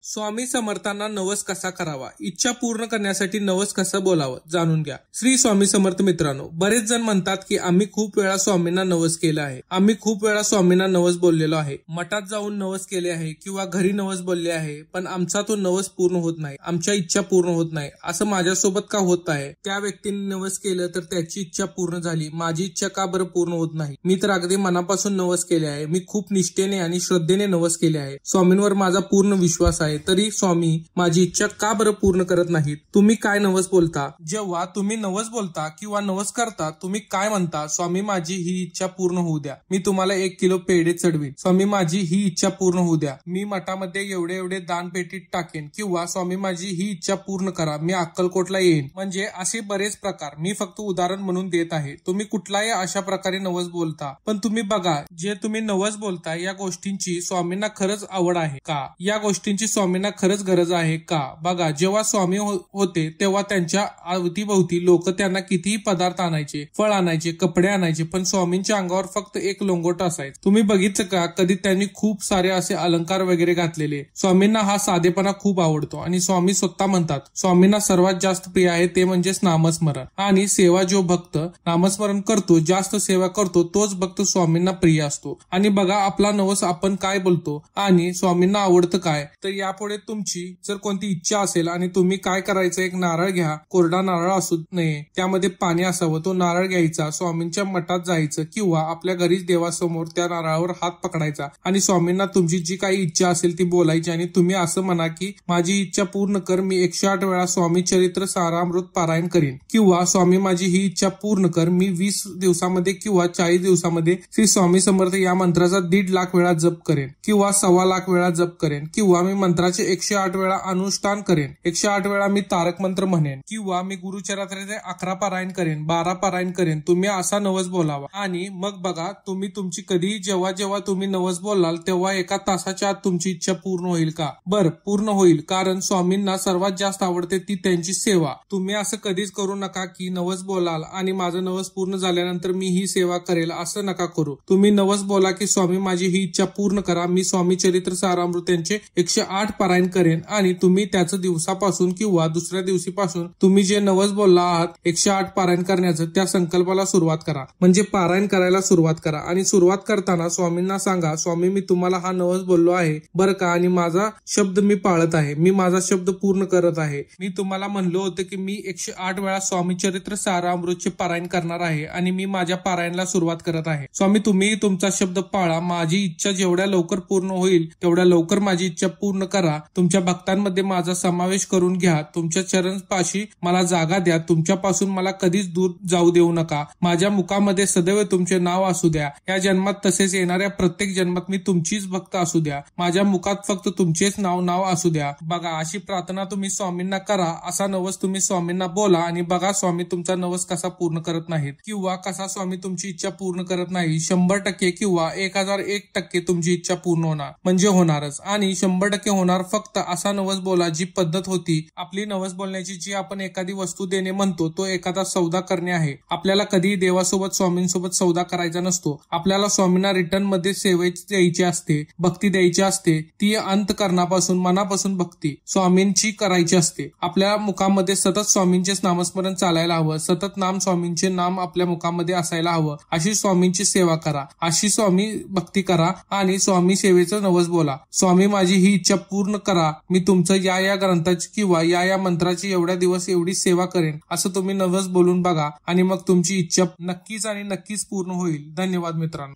स्वामी समर्थांना नवस कसा करावा, इच्छा पूर्ण करण्यासाठी नवस कसं बोलावं जाणून घ्या. श्री स्वामी समर्थ मित्रांनो, बरेच जण म्हणतात की आम्ही खूप वेळा स्वामींना नवस केला आहे, आम्ही खूप वेळा स्वामींना नवस बोललेलो आहे, मठात जाऊन नवस केले आहे किंवा घरी नवस बोलले आहे, पण आमचा तो नवस पूर्ण होत नाही, आमच्या इच्छा पूर्ण होत नाही. असं माझ्यासोबत का होत आहे? त्या व्यक्तीने नवस केलं तर त्याची इच्छा पूर्ण झाली, माझी इच्छा का बरं पूर्ण होत नाही? मी तर अगदी मनापासून नवस केले आहे, मी खूप निष्ठेने आणि श्रद्धेने नवस केले आहे, स्वामींवर माझा पूर्ण विश्वास आहे, तरी स्वामी माझी इच्छा का बरं पूर्ण करत नाहीत? तुम्ही काय नवस बोलता? जेव्हा तुम्ही नवस बोलता किंवा नवस करता, तुम्ही काय म्हणता? स्वामी माझी ही इच्छा पूर्ण होऊ द्या, मी तुम्हाला 1 किलो पेढे चढवीन, स्वामी माझी ही इच्छा पूर्ण होऊ द्या, मी मठामध्ये एवढे एवढे दानपेटीत टाकेन, किंवा स्वामी माझी ही इच्छा पूर्ण करा, मी अक्कलकोटला येईन. म्हणजे असे बरेच प्रकार मी फक्त उदाहरण म्हणून देत आहे. तुम्ही कुठलाही अशा प्रकारे नवस बोलता, पण तुम्ही बघा, जे तुम्ही नवस बोलता या गोष्टींची स्वामींना खरंच आवड आहे का? या गोष्टींची स्वामींना खरंच गरज आहे का? बघा, जेव्हा स्वामी होते तेव्हा त्यांच्या अवतीभोवती लोक त्यांना कितीही पदार्थ आणायचे, फळ आणायचे, कपडे आणायचे, पण स्वामींच्या अंगावर फक्त एक लोंगोट असायचं. तुम्ही बघितलं का कधी त्यांनी खूप सारे असे अलंकार वगैरे घातलेले? स्वामींना हा साधेपणा खूप आवडतो आणि स्वामी स्वतः म्हणतात स्वामींना सर्वात जास्त प्रिय आहे ते म्हणजे नामस्मरण आणि सेवा. जो भक्त नामस्मरण करतो, जास्त सेवा करतो, तोच भक्त स्वामींना प्रिय असतो. आणि बघा, आपला नवस आपण काय बोलतो आणि स्वामींना आवडतं काय? तर यापुढे तुमची जर कोणती इच्छा असेल आणि तुम्ही काय करायचं, एक नारळ घ्या, कोरडा नारळ असू नये, त्यामध्ये पाणी असावं, तो नारळ घ्यायचा, स्वामींच्या मठात जायचं किंवा आपल्या घरीच देवासमोर त्या नारळावर हात पकडायचा आणि स्वामींना तुमची जी काही इच्छा असेल ती बोलायची आणि तुम्ही असं म्हणा की माझी इच्छा पूर्ण कर, मी 108 वेळा स्वामी चरित्र सारामृत पारायण करीन, किंवा स्वामी माझी ही इच्छा पूर्ण कर, मी 20 दिवसामध्ये किंवा 40 दिवसामध्ये श्री स्वामी समर्थ या मंत्राचा 1.5 लाख वेळा जप करेन किंवा 1.25 लाख वेळा जप करेन, किंवा मी मंत्राचे 108 वेळा अनुष्ठान करेन, 108 वेळा मी तारक मंत्र म्हणेन, किंवा मी गुरुचरित्राचे 11 पारायण करेन, 12 पारायण करेन. तुम्ही असा नवस बोलावा आणि मग बघा, तुम्ही तुमची कधी जेव्हा जेव्हा तुम्ही नवस बोलाल तेव्हा 1 तासाच्या आत तुमची इच्छा पूर्ण होईल का? बरं, पूर्ण होईल, कारण स्वामींना सर्वात जास्त आवडते ती त्यांची सेवा. तुम्ही असं कधीच करू नका की नवस बोलाल आणि माझं नवस पूर्ण झाल्यानंतर मी ही सेवा करेल, असं नका करू. तुम्ही नवस बोला की स्वामी माझी ही इच्छा पूर्ण करा, मी स्वामी चरित्र सारामृत यांचे 108 पारायण करेन, आणि तुम्ही त्याच दिवसापासून किंवा दुसऱ्या दिवशीपासून तुम्ही जे नवस बोलला आहात 108 पारायण करण्याचं, त्या संकल्पाला सुरुवात करा, म्हणजे पारायण करायला सुरुवात करा. आणि सुरुवात करताना स्वामींना सांगा, स्वामी मी तुम्हाला हा नवस बोललो आहे बरं का, आणि माझा शब्द मी पाळत आहे, मी माझा शब्द पूर्ण करत आहे. मी तुम्हाला म्हणलो होतं की मी 108 वेळा स्वामी चरित्र सारामृतचे पारायण करणार आहे आणि मी माझ्या पारायणाला सुरुवात करत आहे. स्वामी तुम्ही तुमचा शब्द पाळा, माझी इच्छा जेवढ्या लवकर पूर्ण होईल तेवढ्या लवकर माझी इच्छा पूर्ण करा, तुमच्या भक्तांमध्ये माझा समावेश करून घ्या, तुमच्या चरणपाशी मला जागा द्या, तुमच्यापासून मला कधीच दूर जाऊ देऊ नका, माझ्या मुखामध्ये सदैव तुमचे नाव असू द्या, या जन्मात तसेच येणाऱ्या प्रत्येक जन्मात मी तुमचीच भक्त असू द्या, माझ्या मुखात फक्त तुमचेच नाव असू द्या. बघा, अशी प्रार्थना तुम्ही स्वामींना करा, असा नवस तुम्ही स्वामींना बोला आणि बघा स्वामी तुमचा नवस कसा पूर्ण करत नाहीत किंवा कसा स्वामी तुमची इच्छा पूर्ण करत नाही. 100% किंवा 1001% तुमची इच्छा पूर्ण होणार, म्हणजे होणारच. आणि 100% होणार. फक्त असा नवस बोला, जी पद्धत होती आपली नवस बोलण्याची, जी आपण एखादी वस्तू देणे म्हणतो, तो एखादा सौदा करणे आहे. आपल्याला कधीही देवासोबत स्वामींसोबत सौदा करायचा नसतो, आपल्याला स्वामींना रिटर्न मध्ये सेवा द्यायची असते, भक्ती द्यायची असते, ती अंतःकरणापासून मनापासून भक्ती स्वामींची करायची असते. आपल्या मुखामध्ये सतत स्वामींचेच नामस्मरण चालायला हवं, सतत नाम स्वामींचे नाम आपल्या मुखामध्ये असायला हवं. अशी स्वामींची सेवा करा, अशी स्वामी भक्ती करा आणि स्वामी सेवेचं नवस बोला. स्वामी माझी ही इच्छा पूर्ण करा, मी तुमचं या ग्रंथाची किंवा या मंत्राची एवढ्या दिवस एवढी सेवा करेन, असं तुम्ही नवस बोलून बघा आणि मग तुमची इच्छा नक्कीच आणि नक्कीच पूर्ण होईल. धन्यवाद मित्रांनो.